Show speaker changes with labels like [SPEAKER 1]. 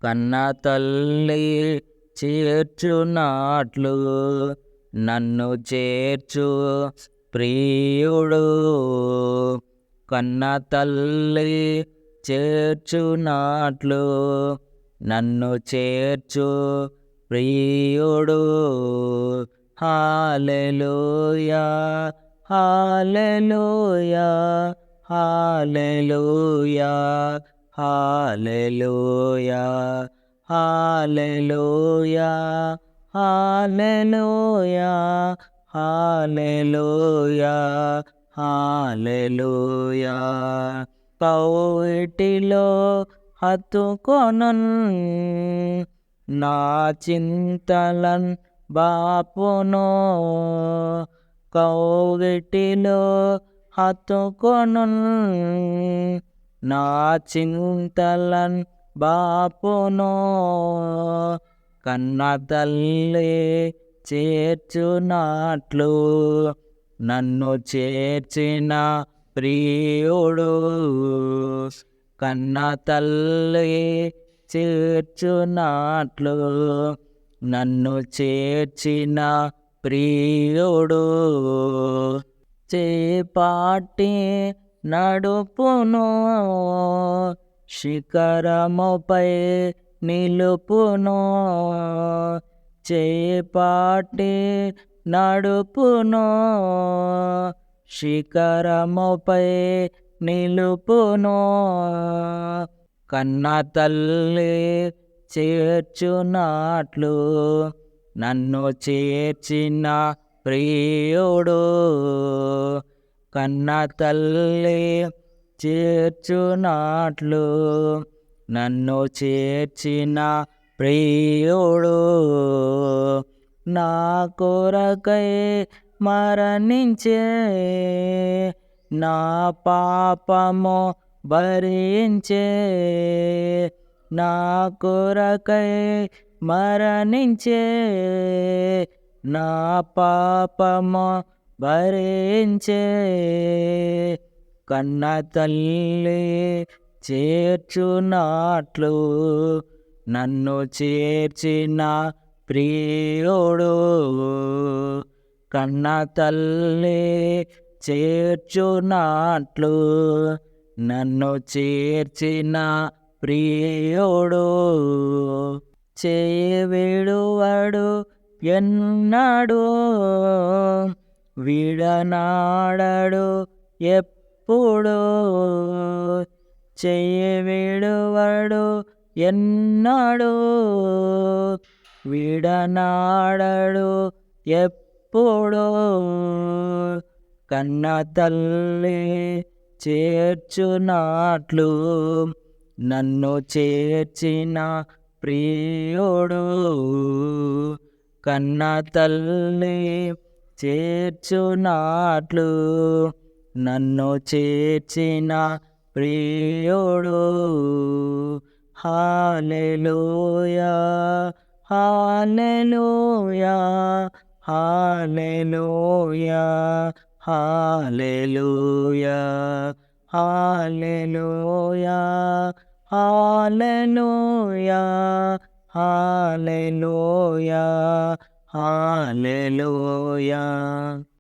[SPEAKER 1] కన్న తల్లి చేర్చునాట్లు నన్ను చేర్చు ప్రియుడు. కన్న తల్లి చేర్చునాట్లు నన్ను చేర్చు ప్రియుడు. హల్లెలూయా హల్లెలూయా హల్లెలూయా హల్లెలూయా హల్లెలూయా హల్లెలూయా హల్లెలూయా హల్లెలూయా. కౌగిటిలో హత్తుకొనున్ నా చింతలన్ బాపును. కౌగిటిలో హత్తుకొనున్ నా చింతలన్ బాపును. కన్న తల్లి చేర్చునాట్లు నన్ను చేర్చిన ప్రియుడు. కన్న తల్లి చేర్చునాట్లు నన్ను చేర్చిన ప్రియుడు. చేపాటి నడుపును, శిఖరముపై నిలుపును. చేపాటి నడుపును, శిఖరముపై నిలుపును. కన్న తల్లి చేర్చునాట్లు నన్ను చేర్చిన ప్రియుడు. కన్న తల్లి చేర్చునాట్లు నన్ను చేర్చిన ప్రియుడు. నా కొరకై మరణించే, నా పాపము భరించే. నా కొరకై మరణించే, నా పాపము భరించే. కన్న తల్లి చేర్చునాట్లు నన్ను చేర్చిన ప్రియుడు. కన్న తల్లి చేర్చునాట్లు నన్ను చేర్చిన ప్రియుడు. చేయి విడువడు ఎన్నడు, విడనాడడు ఎప్పుడు. చేయి విడువడు ఎన్నడు, విడనాడడు ఎప్పుడు. కన్న తల్లి చేర్చునాట్లు నన్ను చేర్చిన ప్రియుడు. కన్న తల్లి చేర్చునాట్లు నన్ను చేర్చిన ప్రియుడు. హల్లెలూయా హల్లెలూయా హల్లెలూయా హల్లెలూయా హల్లెలూయా హల్లెలూయా హల్లెలూయా హల్లెలూయా.